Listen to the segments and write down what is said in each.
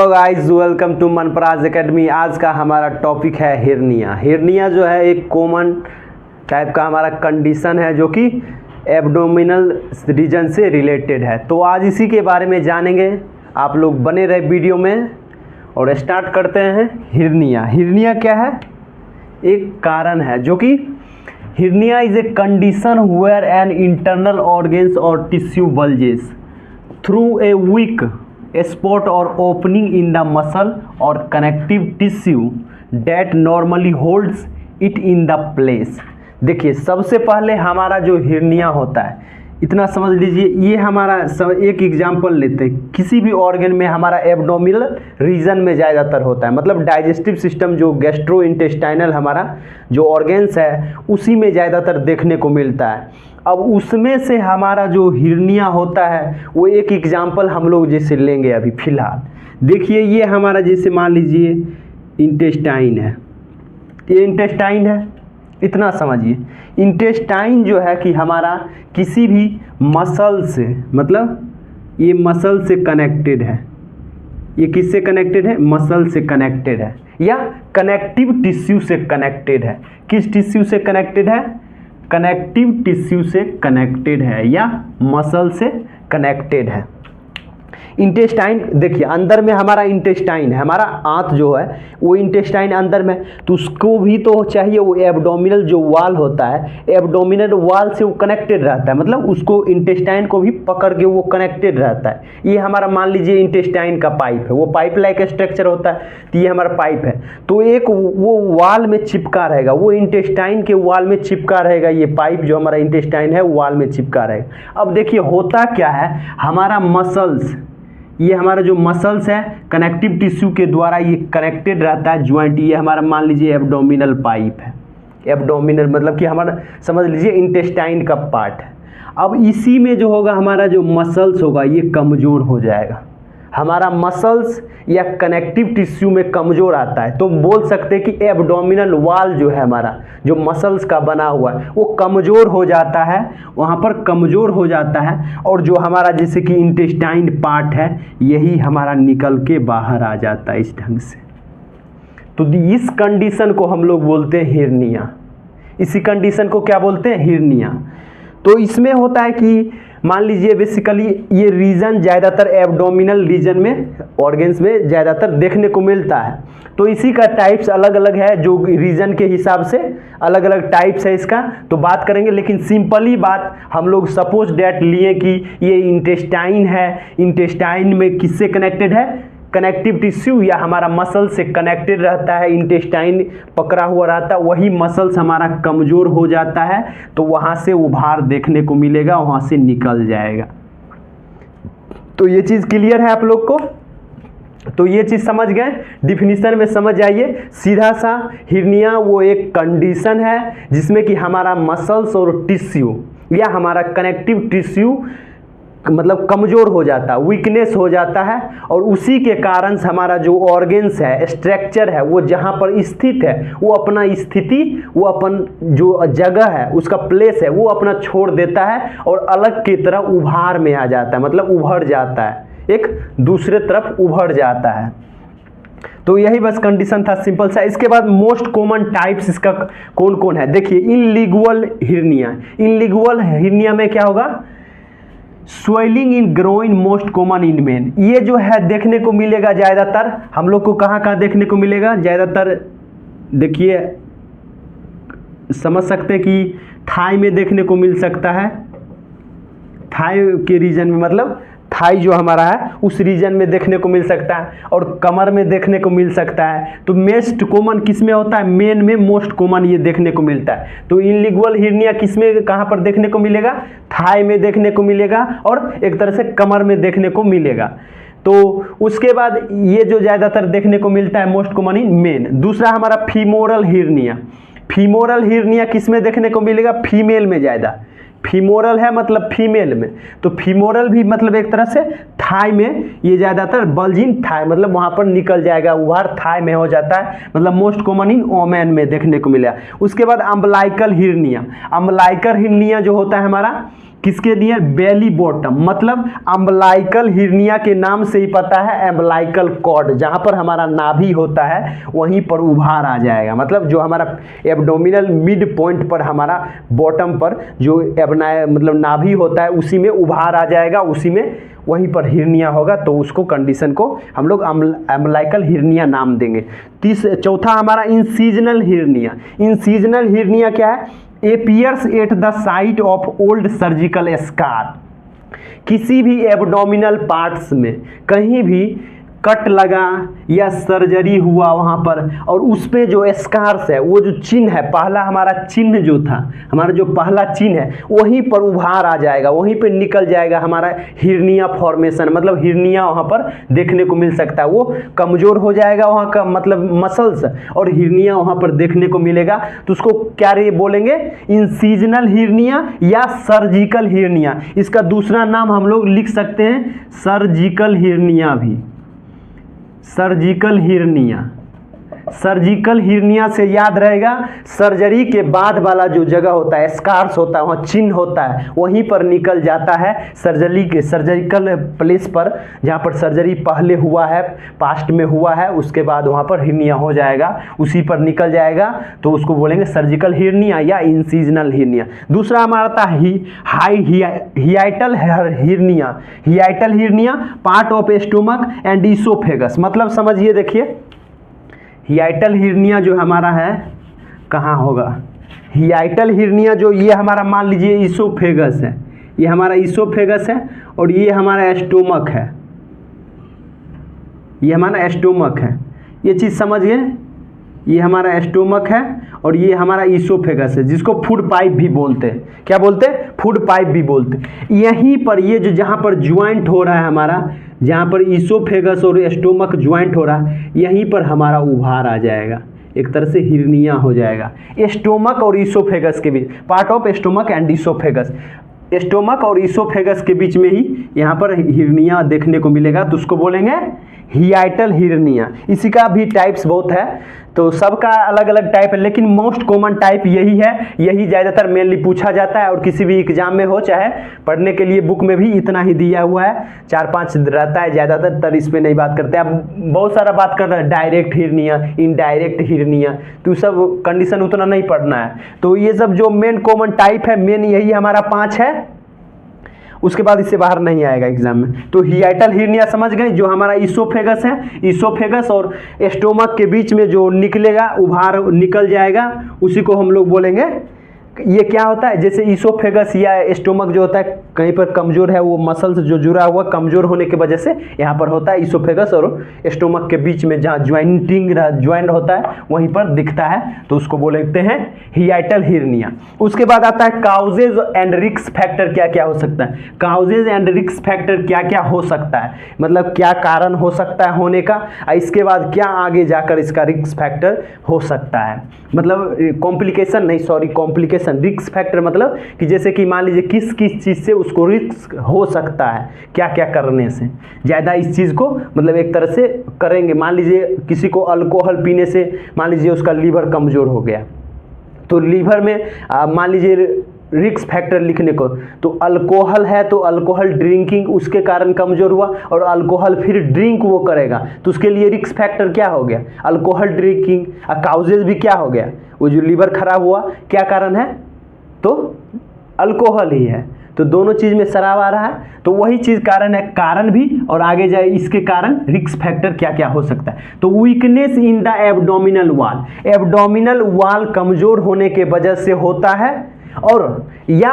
Guys, welcome to मनपराज academy. आज का हमारा टॉपिक है हिरनिया। हिरनिया जो है एक कॉमन टाइप का हमारा कंडीशन है जो कि एब्डोमिनल रीजन से रिलेटेड है। तो आज इसी के बारे में जानेंगे। आप लोग बने रहे वीडियो में और स्टार्ट करते हैं। हिरनिया हिरनिया क्या है? एक कारण है जो कि hernia is a condition where an internal organs और tissue bulges through a weak spot or opening in the muscle or connective tissue that normally holds it in the place। देखिए, सबसे पहले हमारा जो हिरनिया होता है, इतना समझ लीजिए। ये हमारा एक एग्जांपल लेते हैं। किसी भी ऑर्गन में हमारा एब्डोमिनल रीजन में ज़्यादातर होता है, मतलब डाइजेस्टिव सिस्टम जो गैस्ट्रो इंटेस्टाइनल हमारा जो ऑर्गन्स है उसी में ज़्यादातर देखने को मिलता है। अब उसमें से हमारा जो हिरनिया होता है वो एक एग्जांपल हम लोग जैसे लेंगे अभी फ़िलहाल। देखिए, ये हमारा जैसे मान लीजिए इंटेस्टाइन है, ये इंटेस्टाइन है, इतना समझिए। इंटेस्टाइन जो है कि हमारा किसी भी मसल से, मतलब ये मसल से कनेक्टेड है। ये किससे कनेक्टेड है? मसल से कनेक्टेड है या कनेक्टिव टिश्यू से कनेक्टेड है। किस टिश्यू से कनेक्टेड है? कनेक्टिव टिश्यू से कनेक्टेड है या मसल से कनेक्टेड है। इंटेस्टाइन देखिए, अंदर में हमारा इंटेस्टाइन है, हमारा आंत जो है वो इंटेस्टाइन अंदर में, तो उसको भी तो चाहिए वो एब्डोमिनल जो वाल होता है, एब्डोमिनल वाल से वो कनेक्टेड रहता है, मतलब उसको इंटेस्टाइन को भी पकड़ के वो कनेक्टेड रहता है। ये हमारा मान लीजिए इंटेस्टाइन का पाइप है, वो पाइप लाइक स्ट्रक्चर होता है, तो ये हमारा पाइप है। तो एक वो वाल में चिपका रहेगा, वो इंटेस्टाइन के वाल में चिपका रहेगा। ये पाइप जो हमारा इंटेस्टाइन है वाल में चिपका रहेगा। अब देखिए होता क्या है, हमारा मसल्स, ये हमारा जो मसल्स है कनेक्टिव टिश्यू के द्वारा ये कनेक्टेड रहता है ज्वाइंट। ये हमारा मान लीजिए एब्डोमिनल पाइप है, एब्डोमिनल मतलब कि हमारा समझ लीजिए इंटेस्टाइन का पार्ट है। अब इसी में जो होगा हमारा जो मसल्स होगा ये कमज़ोर हो जाएगा। हमारा मसल्स या कनेक्टिव टिश्यू में कमज़ोर आता है तो बोल सकते हैं कि एब्डोमिनल वाल जो है हमारा जो मसल्स का बना हुआ है वो कमज़ोर हो जाता है, वहाँ पर कमज़ोर हो जाता है। और जो हमारा जैसे कि इंटेस्टाइन पार्ट है यही हमारा निकल के बाहर आ जाता है इस ढंग से। तो इस कंडीशन को हम लोग बोलते हैं हिरनिया। इसी कंडीशन को क्या बोलते हैं? हिरनिया। तो इसमें होता है कि मान लीजिए बेसिकली ये रीजन ज़्यादातर एब्डोमिनल रीजन में ऑर्गन्स में ज़्यादातर देखने को मिलता है। तो इसी का टाइप्स अलग अलग है, जो रीजन के हिसाब से अलग अलग टाइप्स है इसका, तो बात करेंगे। लेकिन सिंपली बात हम लोग सपोज डैट लिए कि ये इंटेस्टाइन है, इंटेस्टाइन में किससे कनेक्टेड है? कनेक्टिव टिश्यू या हमारा मसल से कनेक्टेड रहता है, इंटेस्टाइन पकड़ा हुआ रहता है, वही मसल्स हमारा कमज़ोर हो जाता है तो वहाँ से उभार देखने को मिलेगा, वहाँ से निकल जाएगा। तो ये चीज़ क्लियर है आप लोग को? तो ये चीज़ समझ गए, डिफिनीशन में समझ आइए सीधा सा। हिरनिया वो एक कंडीशन है जिसमें कि हमारा मसल्स और टिश्यू या हमारा कनेक्टिव टिश्यू मतलब कमज़ोर हो जाता है, वीकनेस हो जाता है, और उसी के कारण हमारा जो ऑर्गन्स है, स्ट्रक्चर है, वो जहाँ पर स्थित है वो अपना स्थिति, वो अपन जो जगह है उसका प्लेस है वो अपना छोड़ देता है और अलग की तरह उभार में आ जाता है, मतलब उभर जाता है, एक दूसरे तरफ उभर जाता है। तो यही बस कंडीशन था, सिंपल सा। इसके बाद मोस्ट कॉमन टाइप्स इसका कौन कौन है? देखिए, इनलिगुअल हिरनिया। इनलिगुअल हिरनिया में क्या होगा? Swelling in groin most common in main. ये जो है देखने को मिलेगा ज़्यादातर, हम लोग को कहाँ कहाँ देखने को मिलेगा ज़्यादातर? देखिए, समझ सकते हैं कि थाई में देखने को मिल सकता है, थाई के रीजन में, मतलब थाई जो हमारा है उस रीजन में देखने को मिल सकता है, और कमर में देखने को मिल सकता है। तो मोस्ट कॉमन किस में होता है? मेन में मोस्ट कॉमन ये देखने को मिलता है। तो इनलिगुअल हिरनिया किस में, कहाँ पर देखने को मिलेगा? थाई में देखने को मिलेगा और एक तरह से कमर में देखने को मिलेगा। तो उसके बाद ये जो ज़्यादातर देखने को मिलता है मोस्ट कॉमन इन मेन। दूसरा हमारा फीमोरल हिरनिया। फीमोरल हिरनिया किस में देखने को मिलेगा? फीमेल में ज़्यादा। फीमोरल है मतलब फीमेल में, तो फीमोरल भी मतलब एक तरह से थाई में, ये ज़्यादातर बल्जिंग थाई, मतलब वहाँ पर निकल जाएगा, उभार थाई में हो जाता है, मतलब मोस्ट कॉमन इन ओमेन में देखने को मिलेगा। उसके बाद अम्बलाइकल हिरनिया। अम्बलाइकल हिरनिया जो होता है हमारा किसके नियर, बेली बॉटम, मतलब अम्बलाइकल हिरनिया के नाम से ही पता है, अम्बलाइकल कॉर्ड, जहाँ पर हमारा नाभि होता है वहीं पर उभार आ जाएगा। मतलब जो हमारा एब्डोमिनल मिड पॉइंट पर, हमारा बॉटम पर जो मतलब नाभि होता है उसी में उभार आ जाएगा, उसी में वहीं पर हिरनिया होगा। तो उसको कंडीशन को हम लोग अम्बलाइकल हिरनिया नाम देंगे। चौथा हमारा इंसीजनल हिरनिया। इंसीजनल हिरनिया क्या है, appears at the site of old surgical scar। किसी भी एब्डोमिनल पार्ट्स में कहीं भी कट लगा या सर्जरी हुआ वहाँ पर, और उस पे जो स्कार्स है, वो जो चिन्ह है, पहला हमारा चिन्ह जो था, हमारा जो पहला चिन्ह है वहीं पर उभार आ जाएगा, वहीं पे निकल जाएगा हमारा हिरनिया फॉर्मेशन। मतलब हिरनिया वहाँ पर देखने को मिल सकता है, वो कमज़ोर हो जाएगा वहाँ का मतलब मसल्स, और हिरनिया वहाँ पर देखने को मिलेगा। तो उसको क्या बोलेंगे, इंसीजनल हिरनिया या सर्जिकल हिरनिया। इसका दूसरा नाम हम लोग लिख सकते हैं सर्जिकल हिरनिया भी, सर्जिकल हिरनिया। सर्जिकल हिरनिया से याद रहेगा, सर्जरी के बाद वाला जो जगह होता है, स्कार्स होता है, वहाँ चिन्ह होता है, वहीं पर निकल जाता है सर्जिकल प्लेस पर, जहाँ पर सर्जरी पहले हुआ है, पास्ट में हुआ है, उसके बाद वहाँ पर हिरनिया हो जाएगा, उसी पर निकल जाएगा। तो उसको बोलेंगे सर्जिकल हिरनिया या इंसीजनल हिरनिया। दूसरा हमारा था hiatal hernia. Hiatal hernia part of stomach and oesophagus. मतलब समझिए, देखिए हियाइटल हिरनिया जो हमारा है कहाँ होगा, हियाइटल हिरनिया जो ये हमारा मान लीजिए इसोफेगस है, ये हमारा इसोफेगस है, और ये हमारा स्टोमक है, ये हमारा स्टोमक है। ये चीज़ समझ गए, ये हमारा स्टोमक है और ये हमारा इसोफेगस है, जिसको फूड पाइप भी बोलते हैं। क्या बोलते हैं, फूड पाइप भी बोलते हैं। यहीं पर ये जो जहाँ पर ज्वाइंट हो रहा है हमारा, जहाँ पर इसोफेगस और स्टोमक ज्वाइंट हो रहा है, यहीं पर हमारा उभार आ जाएगा, एक तरह से हिरनिया हो जाएगा। स्टोमक और इसोफेगस के बीच, part of stomach and oesophagus, stomach और इसोफेगस के बीच में ही यहाँ पर हिरनिया देखने को मिलेगा। तो उसको बोलेंगे हियाइटल हिरनिया। इसी का भी टाइप्स बहुत है, तो सबका अलग अलग टाइप है, लेकिन मोस्ट कॉमन टाइप यही है, यही ज़्यादातर मेनली पूछा जाता है। और किसी भी एग्जाम में हो, चाहे पढ़ने के लिए बुक में भी इतना ही दिया हुआ है, 4-5 रहता है ज़्यादातर, इस पर नहीं बात करते। अब बहुत सारा बात कर रहे हैं डायरेक्ट हिरनिया, इनडायरेक्ट हिरनिया, तो सब कंडीशन उतना नहीं पढ़ना है। तो ये सब जो मेन कॉमन टाइप है, मेन यही हमारा 5 है, उसके बाद इससे बाहर नहीं आएगा एग्जाम में। तो हियाइटल हिरनिया समझ गए, जो हमारा इसोफेगस है, इसोफेगस और स्टोमक के बीच में जो निकलेगा, उभार निकल जाएगा, उसी को हम लोग बोलेंगे। ये क्या होता है, जैसे इसोफेगस या स्टोमक जो होता है कहीं पर कमज़ोर है, वो मसल्स जो जुड़ा हुआ कमज़ोर होने की वजह से यहाँ पर होता है इसोफेगस और स्टोमक के बीच में जहाँ ज्वाइंट होता है वहीं पर दिखता है, तो उसको बोलते हैं हियाइटल हिरनिया। उसके बाद आता है काउजेज एंड रिस्क फैक्टर। क्या क्या हो सकता है, काउजेज एंड रिस्क फैक्टर क्या क्या हो सकता है, मतलब क्या कारण हो सकता है होने का, इसके बाद क्या आगे जाकर इसका रिस्क फैक्टर हो सकता है। मतलब कॉम्प्लिकेशन नहीं, सॉरी कॉम्प्लिकेशन, रिस्क फैक्टर मतलब कि जैसे कि मान लीजिए किस किस चीज़ से उसको रिस्क हो सकता है, क्या क्या करने से ज़्यादा इस चीज़ को मतलब एक तरह से करेंगे। मान लीजिए किसी को अल्कोहल पीने से मान लीजिए उसका लीवर कमज़ोर हो गया, तो लीवर में मान लीजिए रिस्क फैक्टर लिखने को, तो अल्कोहल है तो अल्कोहल ड्रिंकिंग उसके कारण कमज़ोर हुआ, और अल्कोहल फिर ड्रिंक वो करेगा, तो उसके लिए रिस्क फैक्टर क्या हो गया, अल्कोहल ड्रिंकिंग। काउजेज भी क्या हो गया, वो जो लीवर खराब हुआ क्या कारण है, तो अल्कोहल ही है, तो दोनों चीज़ में शराब आ रहा है, तो वही चीज़ कारण है, कारण भी, और आगे जाए इसके कारण रिस्क फैक्टर क्या क्या हो सकता है। तो वीकनेस इन द एब्डोमिनल वाल, एब्डोमिनल वाल कमज़ोर होने के वजह से होता है, और या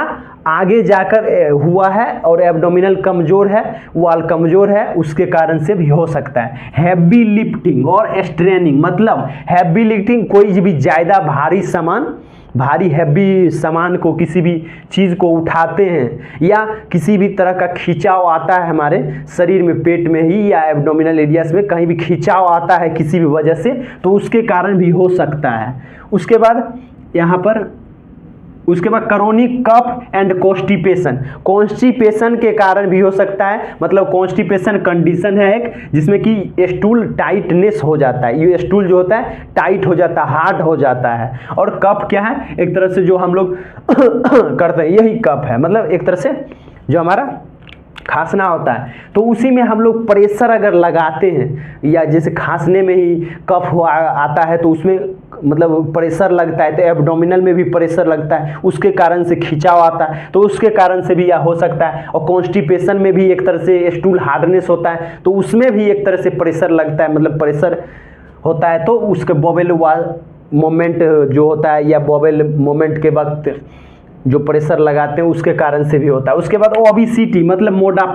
आगे जाकर हुआ है और एब्डोमिनल कमज़ोर है, वाल कमज़ोर है, उसके कारण से भी हो सकता है। हैवी लिफ्टिंग और स्ट्रेनिंग, मतलब हैवी लिफ्टिंग कोई भी ज़्यादा भारी सामान, भारी हैवी सामान को, किसी भी चीज़ को उठाते हैं, या किसी भी तरह का खिंचाव आता है हमारे शरीर में, पेट में ही या एब्डोमिनल एरियाज में कहीं भी खिंचाव आता है किसी भी वजह से, तो उसके कारण भी हो सकता है। उसके बाद यहाँ पर उसके बाद chronic cough and constipation, constipation के कारण भी हो सकता है, मतलब कॉन्स्टिपेशन कंडीशन है एक जिसमें कि स्टूल टाइटनेस हो जाता है, ये स्टूल जो होता है टाइट हो जाता है, हार्ड हो जाता है। और कफ क्या है, एक तरह से जो हम लोग करते हैं यही कफ है, मतलब एक तरह से जो हमारा खांसना होता है, तो उसी में हम लोग प्रेशर अगर लगाते हैं, या जैसे खांसने में ही कफ आता है तो उसमें मतलब प्रेशर लगता है, तो एब्डोमिनल में भी प्रेशर लगता है, उसके कारण से खिंचाव आता है, तो उसके कारण से भी यह हो सकता है। और कॉन्स्टिपेशन में भी एक तरह से स्टूल हार्डनेस होता है, तो उसमें भी एक तरह से प्रेशर लगता है, मतलब प्रेशर होता है, तो उसके बॉबल मोमेंट जो होता है, या बॉबल मोमेंट के वक्त जो प्रेशर लगाते हैं उसके कारण से भी होता है। उसके बाद ओबेसिटी मतलब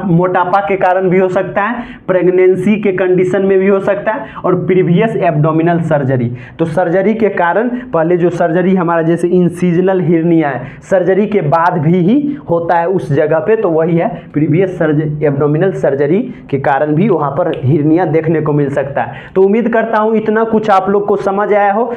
मोटापा के कारण भी हो सकता है, प्रेगनेंसी के कंडीशन में भी हो सकता है, और प्रीवियस एब्डोमिनल सर्जरी, तो सर्जरी के कारण पहले जो सर्जरी हमारा जैसे इंसिजनल हिर्निया है, सर्जरी के बाद भी ही होता है उस जगह पे, तो वही है प्रीवियस एब्डोमिनल सर्जरी के कारण भी वहाँ पर हिर्निया देखने को मिल सकता है। तो उम्मीद करता हूँ इतना कुछ आप लोग को समझ आया हो।